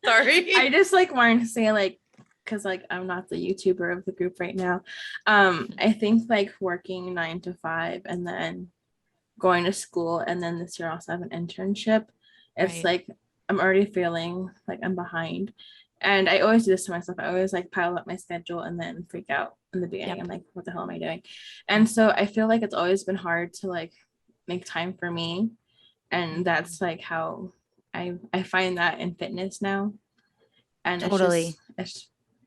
Sorry. I just like wanted to say like, because like I'm not the YouTuber of the group right now. I think like working 9 to 5 and then going to school, and then this year I also have an internship. It's like I'm already feeling like I'm behind. And I always do this to myself. I always like pile up my schedule and then freak out in the beginning. I'm like, what the hell am I doing? And so I feel like it's always been hard to like make time for me. And that's like how I find that in fitness now. And totally.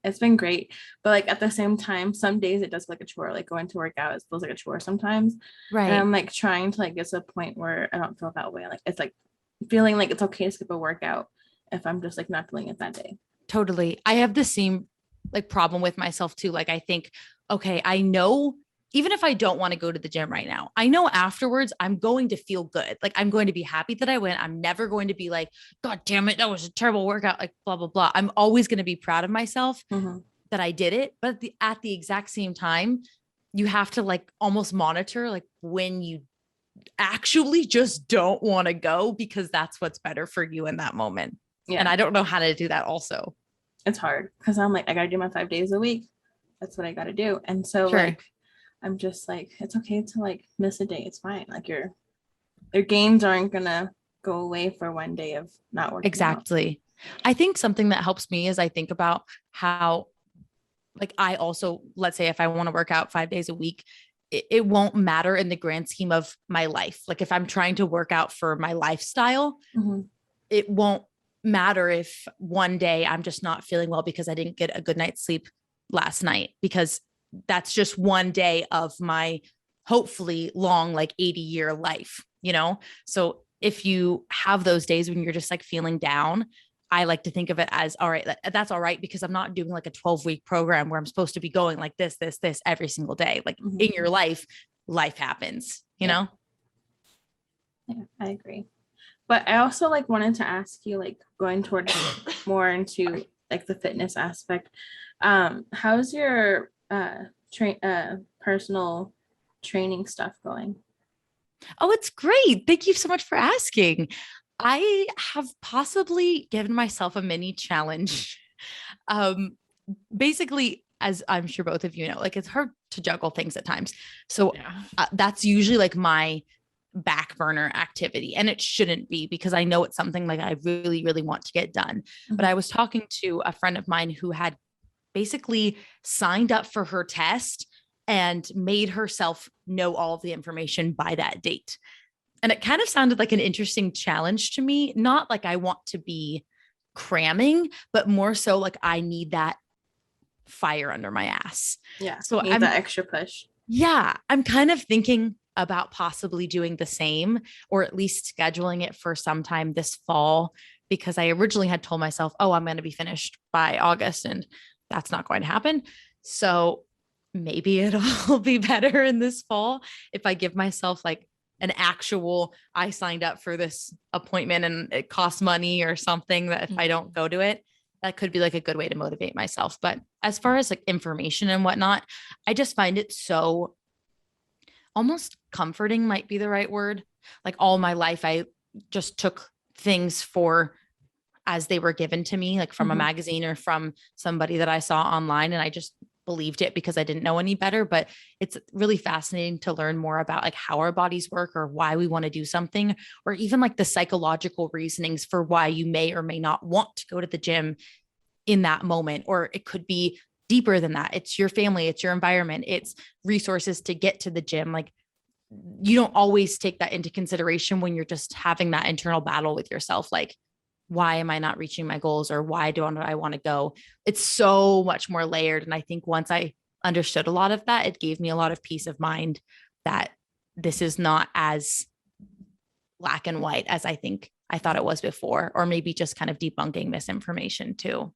It's been great. But like at the same time, some days it does feel like a chore. Like going to work out, it feels like a chore sometimes. Right. And I'm like trying to like get to a point where I don't feel that way. Like it's like feeling like it's okay to skip a workout if I'm just like not feeling it that day. Totally. I have the same like problem with myself too. Like I think, okay, I know even if I don't want to go to the gym right now, I know afterwards I'm going to feel good. Like I'm going to be happy that I went. I'm never going to be like, God damn it, that was a terrible workout, like blah, blah, blah. I'm always going to be proud of myself that I did it. But at the exact same time, you have to like almost monitor like when you actually just don't want to go, because that's what's better for you in that moment. Yeah. And I don't know how to do that also. It's hard because I'm like, I got to do my 5 days a week. That's what I got to do. And so like, I'm just like, it's okay to like miss a day. It's fine. Like your gains aren't going to go away for one day of not working. Exactly. Out. I think something that helps me is I think about how like I also, let's say if I want to work out 5 days a week, it won't matter in the grand scheme of my life. Like if I'm trying to work out for my lifestyle, it won't matter if one day I'm just not feeling well because I didn't get a good night's sleep last night, because that's just one day of my hopefully long, like 80-year life, you know? So if you have those days when you're just like feeling down, I like to think of it as, all right, that's all right, because I'm not doing like a 12-week program where I'm supposed to be going like this every single day. Like in your life happens, you know? Yeah, I agree. But I also like wanted to ask you, like going towards more into like the fitness aspect. How's your personal training stuff going? Oh, it's great. Thank you so much for asking. I have possibly given myself a mini challenge. Um, Basically, as I'm sure both of you know, like it's hard to juggle things at times. So that's usually like my back burner activity. And it shouldn't be, because I know it's something like I really, really want to get done. But I was talking to a friend of mine who had basically signed up for her test and made herself know all of the information by that date. And it kind of sounded like an interesting challenge to me. Not like I want to be cramming, but more so like I need that fire under my ass. Yeah. So need that extra push. Yeah, I'm kind of thinking about possibly doing the same, or at least scheduling it for sometime this fall, because I originally had told myself, oh, I'm going to be finished by August, and that's not going to happen. So maybe it'll be better in this fall if I give myself like an actual, I signed up for this appointment and it costs money or something, that if I don't go to it, that could be like a good way to motivate myself. But as far as like information and whatnot, I just find it so almost comforting, might be the right word. Like all my life, I just took things for as they were given to me, like from a magazine or from somebody that I saw online. And I just believed it because I didn't know any better. But it's really fascinating to learn more about like how our bodies work, or why we want to do something, or even like the psychological reasonings for why you may or may not want to go to the gym in that moment. Or it could be deeper than that. It's your family, it's your environment, it's resources to get to the gym. Like you don't always take that into consideration when you're just having that internal battle with yourself. Like, why am I not reaching my goals, or why don't I want to go? It's so much more layered. And I think once I understood a lot of that, it gave me a lot of peace of mind that this is not as black and white as I think I thought it was before, or maybe just kind of debunking misinformation too.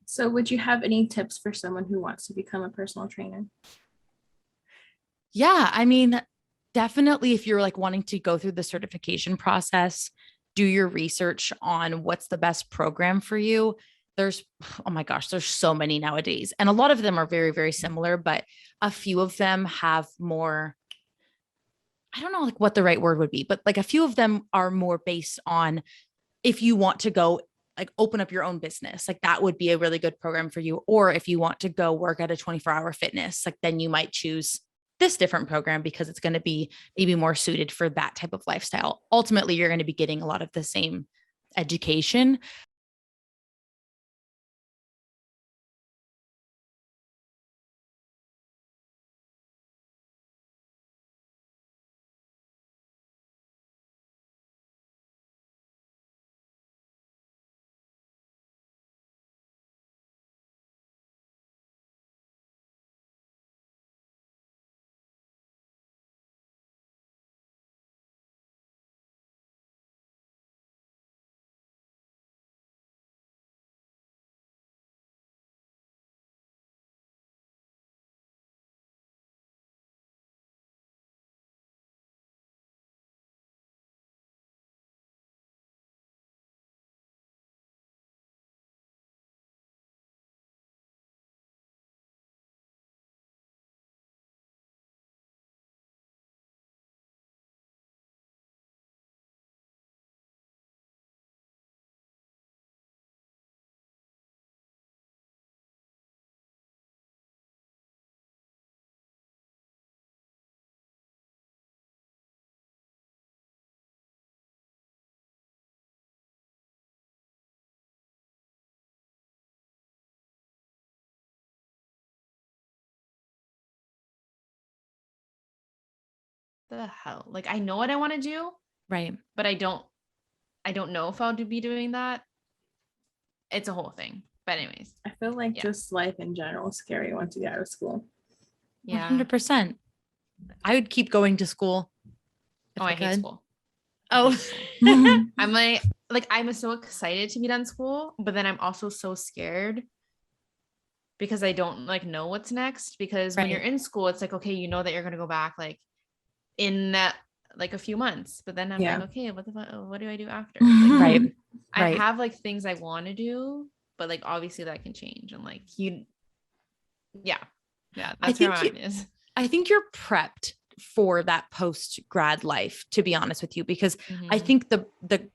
So would you have any tips for someone who wants to become a personal trainer? Yeah, I mean, definitely if you're like wanting to go through the certification process, do your research on what's the best program for you. There's, oh my gosh, there's so many nowadays. And a lot of them are very, very similar, but a few of them have more, I don't know like what the right word would be, but like a few of them are more based on if you want to go like open up your own business, like that would be a really good program for you. Or if you want to go work at a 24-hour fitness, like then you might choose this different program because it's going to be maybe more suited for that type of lifestyle. Ultimately, you're going to be getting a lot of the same education. The hell? Like I know what I want to do, Right. but I don't I don't know if I'll be doing that. It's a whole thing. But anyways. I feel like just life in general is scary once you get out of school. Yeah. 100%. I would keep going to school. I hate school. Oh, I'm like I'm so excited to be done school, but then I'm also so scared because I don't like know what's next. Because when you're in school, it's like, okay, you know that you're gonna go back like in like a few months, but then I'm like, okay, what do I do after? Like, right. I have like things I want to do, but like obviously that can change, and like that's where my mind is. I think you're prepped for that post-grad life, to be honest with you, because I think the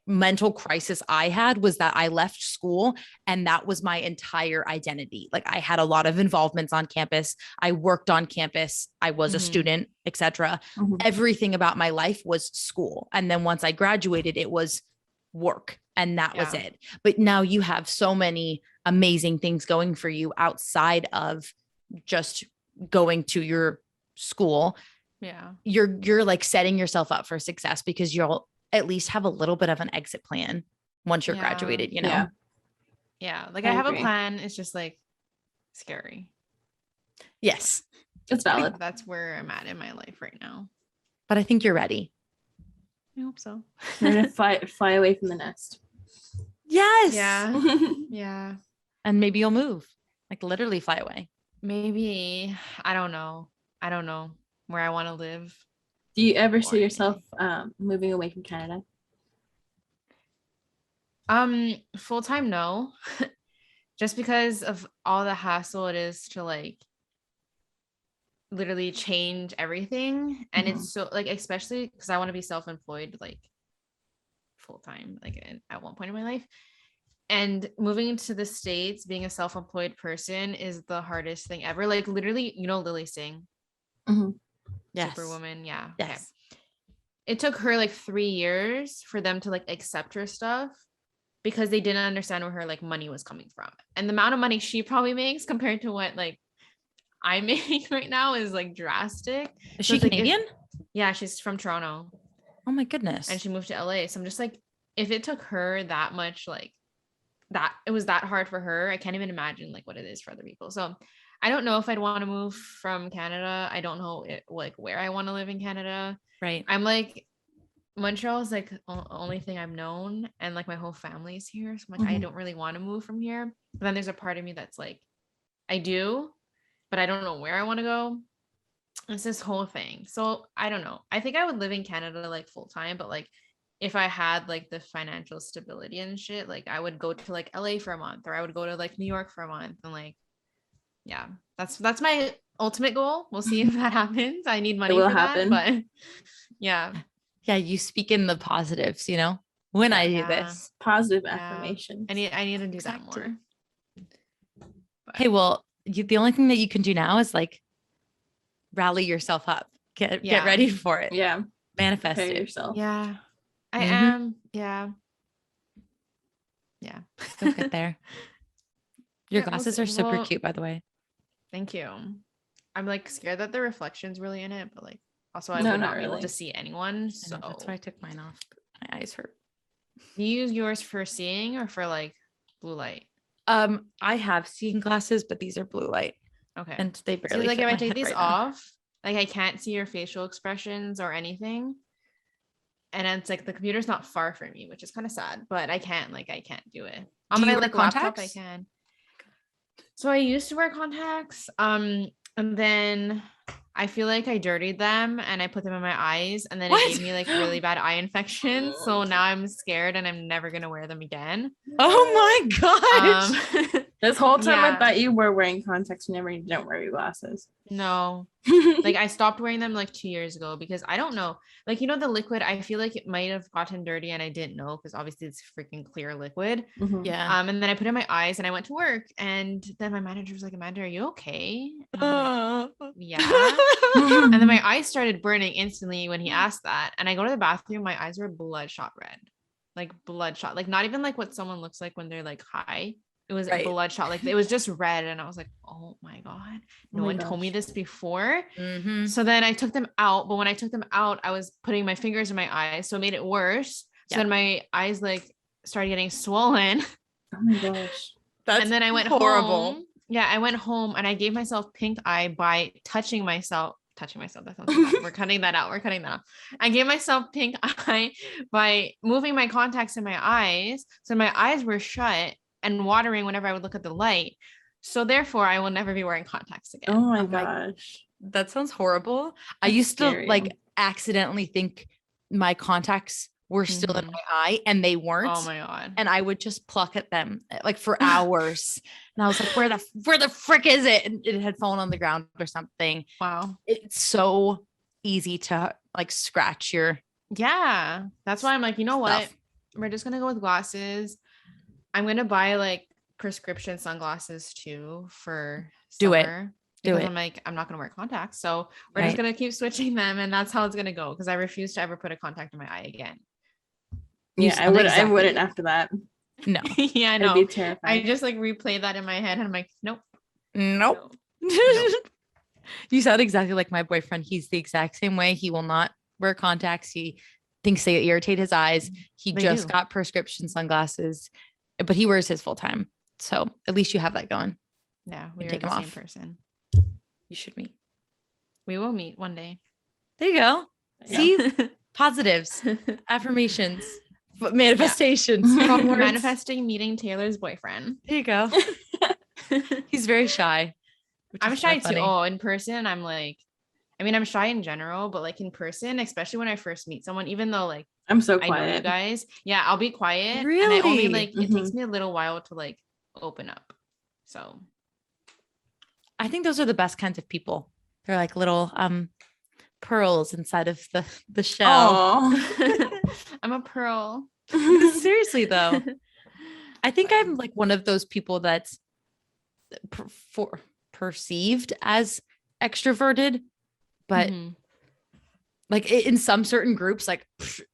mental crisis I had was that I left school and that was my entire identity. Like I had a lot of involvements on campus. I worked on campus. I was a student, etc. Everything about my life was school. And then once I graduated, it was work, and that was it. But now you have so many amazing things going for you outside of just going to your school. You're like setting yourself up for success because you'll at least have a little bit of an exit plan once you're graduated, you know? Like I have a plan. It's just like scary. Yes. It's valid. That's where I'm at in my life right now. But I think you're ready. I hope so. You're gonna fly away from the nest. Yes. Yeah. And maybe you'll move. Like literally fly away. Maybe. I don't know where I want to live. Do you ever see yourself moving away from Canada? Full-time, no. Just because of all the hassle it is to like literally change everything. And it's so like, especially because I want to be self-employed like full-time, like at one point in my life. And moving into the States, being a self-employed person is the hardest thing ever. Like literally, you know, Lily Singh. Yes. Superwoman. Yeah. Yes. Okay. It took her like 3 years for them to like accept her stuff because they didn't understand where her like money was coming from. And the amount of money she probably makes compared to what like I make right now is like drastic. Is she Canadian? Yeah, she's from Toronto. Oh my goodness. And she moved to LA. So I'm just like, if it took her that much, like that, it was that hard for her. I can't even imagine like what it is for other people. So I don't know if I'd want to move from Canada. I don't know like where I want to live in Canada. Right. I'm like, Montreal is like only thing I've known, and like my whole family's here. So I'm like, I don't really want to move from here. But then there's a part of me that's like, I do, but I don't know where I want to go. It's this whole thing. So I don't know. I think I would live in Canada like full time, but like if I had like the financial stability and shit, like I would go to like LA for a month, or I would go to like New York for a month, and like, yeah, that's my ultimate goal. We'll see if that happens. I need money for that, but yeah. Yeah, you speak in the positives, you know, when I do this. Positive affirmation. I need to do that more. But. Hey, well, the only thing that you can do now is like rally yourself up. Get ready for it. Yeah. Manifest Prepare it. yourself. Yeah. I am. Yeah. Yeah. You'll get there. Your glasses are super cute, by the way. Thank you. I'm like scared that the reflection's really in it, but like also I would not be able to see anyone. So that's why I took mine off. My eyes hurt. Do you use yours for seeing or for like blue light? I have seeing glasses, but these are blue light. Okay. And they barely like fit if my I take head these right off, like I can't see your facial expressions or anything. And it's like the computer's not far from me, which is kind of sad, but I can't do it. On my like laptop I can. So I used to wear contacts. And then I feel like I dirtied them and I put them in my eyes, and then it gave me like really bad eye infection. So now I'm scared and I'm never gonna wear them again. Oh my gosh. This whole time I thought you were wearing contacts whenever you don't wear your glasses. No. Like I stopped wearing them like 2 years ago because I don't know. Like, you know, the liquid, I feel like it might have gotten dirty and I didn't know because obviously it's freaking clear liquid. Yeah. And then I put it in my eyes and I went to work, and then my manager was like, Amanda, are you okay? Like, yeah. And then my eyes started burning instantly when he asked that. And I go to the bathroom, my eyes were bloodshot red. Like bloodshot. Like not even like what someone looks like when they're like high. It was bloodshot. Like it was just red. And I was like, oh my God. No one told me this before. So then I took them out. But when I took them out, I was putting my fingers in my eyes. So it made it worse. So then my eyes like started getting swollen. Oh my gosh. That's and then I went horrible. home. Yeah, I went home and I gave myself pink eye by touching myself. That sounds so bad. We're cutting that out. I gave myself pink eye by moving my contacts in my eyes. So my eyes were shut and watering whenever I would look at the light. So therefore, I will never be wearing contacts again. Oh my I'm like, gosh. that sounds horrible. I That's used scary. to like accidentally think my contacts were still in my eye and they weren't. Oh my God. And I would just pluck at them like for hours. And I was like, where the frick is it? And it had fallen on the ground or something. Wow. It's so easy to like scratch your Yeah. That's why I'm like, you know what? stuff. We're just going to go with glasses. I'm going to buy like prescription sunglasses too for Do it. summer. Do Because it. I'm like, I'm not going to wear contacts. So we're Right. just going to keep switching them. And that's how it's going to go. Because I refuse to ever put a contact in my eye again. You Yeah, I sound would. I exactly- wouldn't after that. No. Yeah, I I'd know. be I terrified. just like replay that in my head and I'm like, nope. Nope. No. You sound exactly like my boyfriend. He's the exact same way. He will not wear contacts. He thinks they irritate his eyes. He They just do. got prescription sunglasses, but he wears his full time. So at least you have that going. Yeah, we You are take the them same off. person. You should meet. We will meet one day. There you go. Yeah. See, positives, affirmations, manifestations. Wrong words. Manifesting meeting Taylor's boyfriend. There you go. He's very shy. which I'm is shy kinda too. funny. Oh, in person, I'm like, I mean, I'm shy in general, but like in person, especially when I first meet someone, even though like I'm so I know you quiet. guys, yeah, I'll be quiet. And I only Really? like it Mhm. takes me a little while to like open up. So I think those are the best kinds of people. They're like little pearls inside of the shell. Oh. I'm a pearl. Seriously though. I think I'm like one of those people that's perceived as extroverted, but Mhm. like in some certain groups, like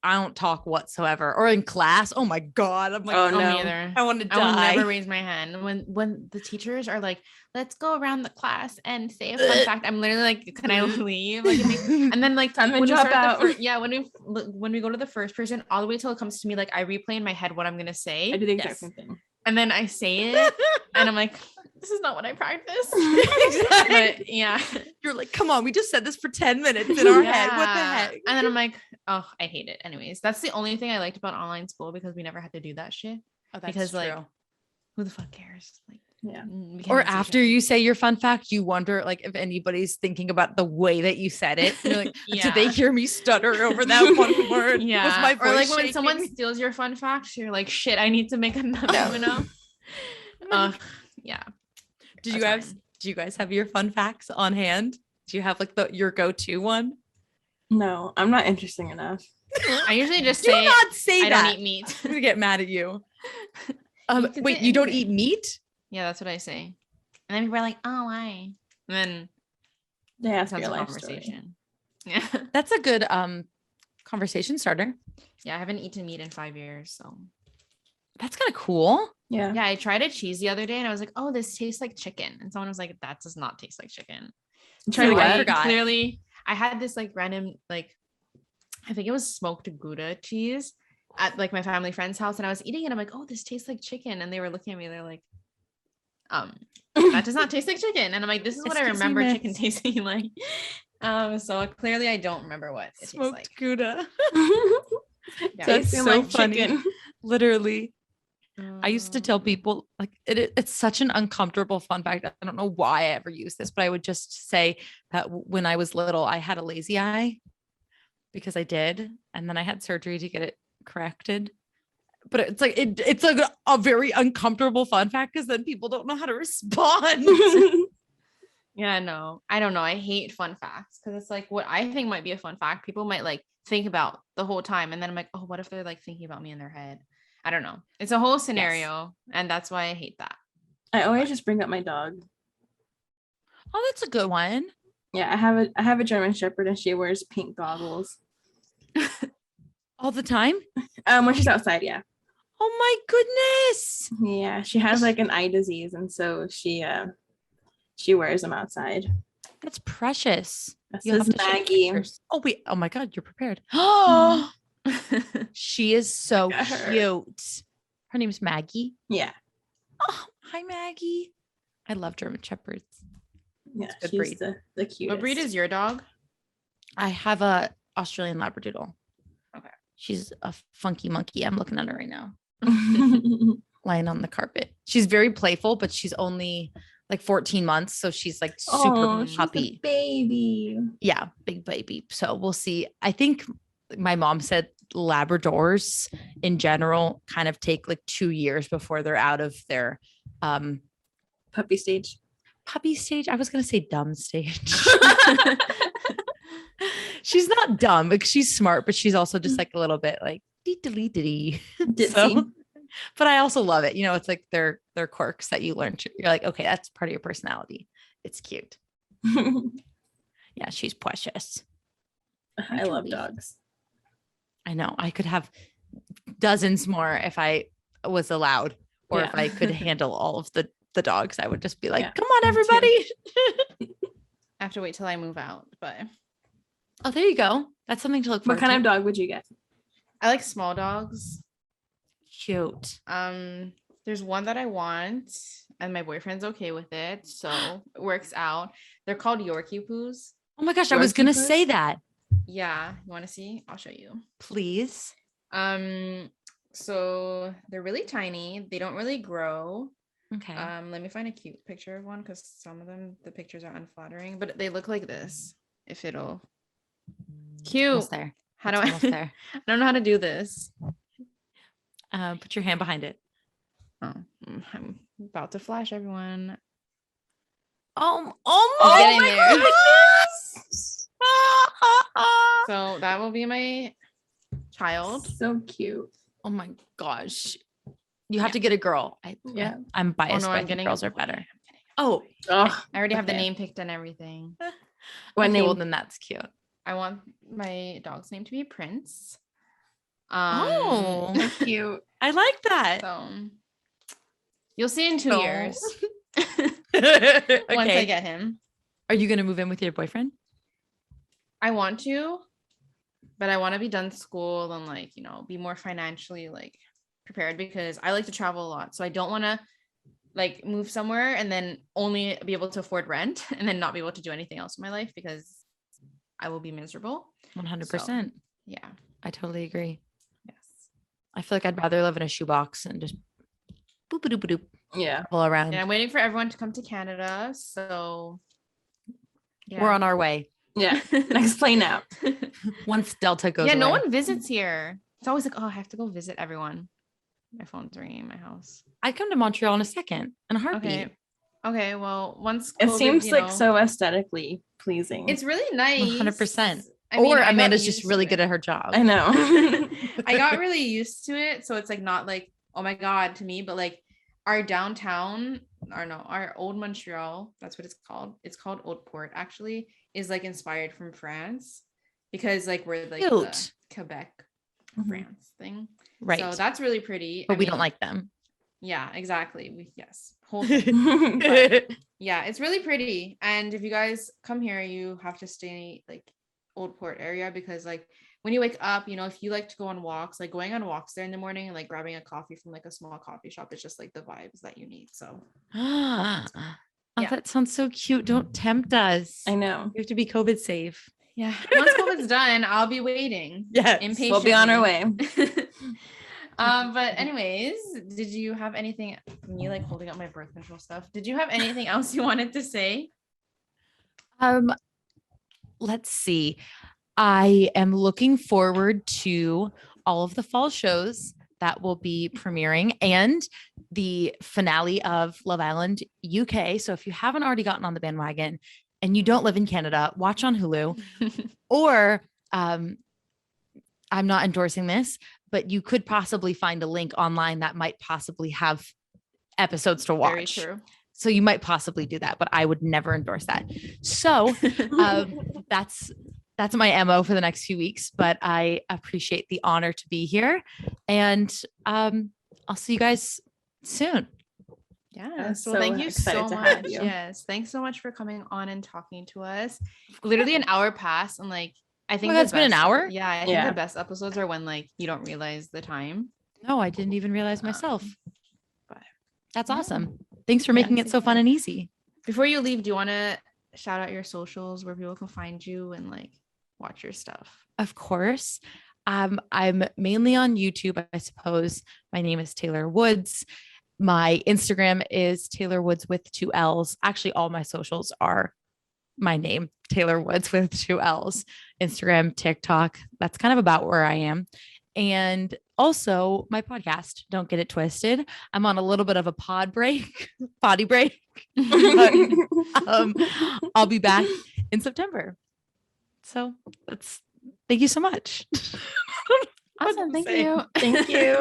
I don't talk whatsoever. Or in class, oh my God, I'm like, Oh, Oh, no. me either. I want to I will die. never raise my hand when the teachers are like, let's go around the class and say a fun fact. I'm literally like, can I leave? Like, and then like Time to when we drop start out. when we go to the first person, all the way till it comes to me, like I replay in my head what I'm gonna say, I do the exact Yes. same thing. and then I say it, and I'm like, this is not what I practiced. Exactly. But yeah, You're like, come on, we just said this for 10 minutes in our head. What the Yeah. heck? And then I'm like, oh, I hate it. Anyways, that's the only thing I liked about online school because we never had to do that shit. Oh, because, like, Who the fuck cares? Like, Yeah. we can't or even see each after other. you say your fun fact, you wonder like if anybody's thinking about the way that you said it. You're like, did they Yeah. hear me stutter over that one word? Yeah. Was my voice or like when shaking? someone steals your fun fact, you're like, shit, I need to make another, you know? Yeah. Did you that's guys fine. do you guys have your fun facts on hand? Do you have like your go-to one? No, I'm not interesting enough. I usually just Do say not say I that. don't eat meat. I'm gonna get mad at you. You can Wait, say you don't anything. eat meat? Yeah, that's what I say. And then people are like, oh, why? And then They ask that's your a life story. conversation. Yeah. That's a good conversation starter. Yeah, I haven't eaten meat in 5 years. So That's kind of cool. Yeah. yeah, I tried a cheese the other day and I was like, oh, this tastes like chicken. And someone was like, that does not taste like chicken. Try So what? I forgot. Clearly, I had this like random, like, I think it was smoked Gouda cheese at like my family friend's house. And I was eating it. I'm like, oh, this tastes like chicken. And they were looking at me. They're like, that does not taste like chicken. And I'm like, this is what I Excuse me, remember miss. chicken tasting like. So clearly I don't remember what it Smoked tastes like. Gouda. Yeah. That's Tasting so like funny. chicken. Literally. I used to tell Um, people like it's such an uncomfortable fun fact. I don't know why I ever used this, but I would just say that when I was little, I had a lazy eye because I did. And then I had surgery to get it corrected. But it's like it's like a very uncomfortable fun fact because then people don't know how to respond. Yeah, no, I don't know. I hate fun facts because it's like what I think might be a fun fact, people might like think about the whole time. And then I'm like, oh, what if they're like thinking about me in their head? I don't know. It's a whole scenario. And that's why I hate that. I always just bring up my dog. Oh, that's a good one. Yeah, I have a German Shepherd and she wears pink goggles. All the time. When she's outside, yeah. Oh my goodness. Yeah, she has like an eye disease, and so she wears them outside. That's precious. This You'll is have to show me Maggie. pictures. Oh wait. Oh my God, you're prepared. Oh, She is so Look at her. cute. Her name's Maggie. Yeah. Oh, hi, Maggie. I love German Shepherds. Yeah. Good She's breed. the cutest. What breed is your dog? I have a Australian Labradoodle. Okay. She's a funky monkey. I'm looking at her right now, lying on the carpet. She's very playful, but she's only like 14 months. So she's like super Oh, she's a puppy. baby. Yeah, big baby. So we'll see. I think my mom said Labradors in general kind of take like 2 years before they're out of their Puppy stage. puppy stage. I was going to say dumb stage. She's not dumb because she's smart, but she's also just like a little bit like dee. Ditzy. So, but I also love it. You know, it's like their quirks that you learn. You're like, okay, that's part of your personality. It's cute. Yeah, she's precious. I love dogs. I know. I could have dozens more if I was allowed, or if Yeah. I could handle all of the dogs. I would just be like, Yeah, come on, me too. everybody. I have to wait till I move out, but Oh, there you go. That's something to look for. What kind of dog would you get? I like small dogs. Cute. There's one that I want, and my boyfriend's okay with it, so it works out. They're called Yorkie Poos. Oh my gosh, I was gonna Yorkie say that. Yeah, you want to see? I'll show you. Please. So they're really tiny. They don't really grow. Okay. Let me find a cute picture of one because some of them, the pictures are unflattering, but they look like this. If it'll cute. Almost there. How do I? Almost there. I don't know how to do this. Put your hand behind it. Oh, I'm about to flash everyone. Oh getting my there. goodness. So that will be my child. So cute. Oh my gosh. You have to get a girl. Yeah. I'm biased, no, but I I'm think getting girls a are boy. better. I'm getting Oh, Oh, I already have the okay. name picked and everything. What okay, name? well, then that's cute. I want my dog's name to be Prince. Oh, So cute. I like that. So you'll see in 2 Oh. years Okay. once I get him. Are you going to move in with your boyfriend? I want to, but I want to be done school and like, be more financially like prepared because I like to travel a lot. So I don't want to like move somewhere and then only be able to afford rent and then not be able to do anything else in my life because I will be miserable. 100%. Yeah. I totally agree. Yes. I feel like I'd rather live in a shoebox and just boop doop doop Yeah. all around. And I'm waiting for everyone to come to Canada. So yeah. We're on our way. Yeah. Next plane out. Once Delta goes Yeah, no away. one visits here. It's always like, oh, I have to go visit everyone. My phone's ringing in my house. I'd come to Montreal in a second, in a heartbeat. Okay. Well, once It COVID, seems like so aesthetically pleasing. it's really nice. 100%. I mean, Or I got Amanda's just used really to good it. at her job. I know. I got really used to it. So it's like not like, oh my God to me, but like our downtown, our old Montreal, that's what it's called. It's called Old Port actually, is like inspired from France because like we're like the Cute. Quebec, Mhm. France thing. Right. So that's really pretty. But I we don't mean, like them. Yeah, exactly. Yes. Whole thing. But yeah, it's really pretty. And if you guys come here, you have to stay like Old Port area because like when you wake up, if you like to go on walks, like going on walks there in the morning and like grabbing a coffee from like a small coffee shop, it's just like the vibes that you need. So Oh, Yeah. that sounds so cute. Don't tempt us. I know. You have to be COVID safe. yeah, once COVID's done, I'll be waiting. Yeah. Impatiently. We'll be on our way. But anyways, did you have anything? Me like holding up my birth control stuff. Did you have anything else you wanted to say? Let's see. I am looking forward to all of the fall shows that will be premiering and the finale of Love Island UK. So if you haven't already gotten on the bandwagon and you don't live in Canada, watch on Hulu. Or I'm not endorsing this, but you could possibly find a link online that might possibly have episodes to watch. Very true. So you might possibly do that, but I would never endorse that. So that's my MO for the next few weeks, but I appreciate the honor to be here, and I'll see you guys soon. Yeah. So so thank you excited so to have much. you. Yes. Thanks so much for coming on and talking to us. Literally an hour passed and like I think that's been an hour. Yeah, I think Yeah. the best episodes are when like you don't realize the time. No, I didn't even realize myself. But That's yeah. awesome. Thanks for Yeah, making it so fun and easy. before you leave, do you want to shout out your socials where people can find you and like watch your stuff? Of course. I'm mainly on YouTube, I suppose. My name is Taylor Woods. My Instagram is Taylor Woods with 2 L's. Actually, all my socials are my name, Taylor Woods with 2 L's. Instagram, TikTok. That's kind of about where I am. And also my podcast, Don't Get It Twisted. I'm on a little bit of a potty break. But, I'll be back in September. So thank you so much. Awesome. Thank you. Thank you.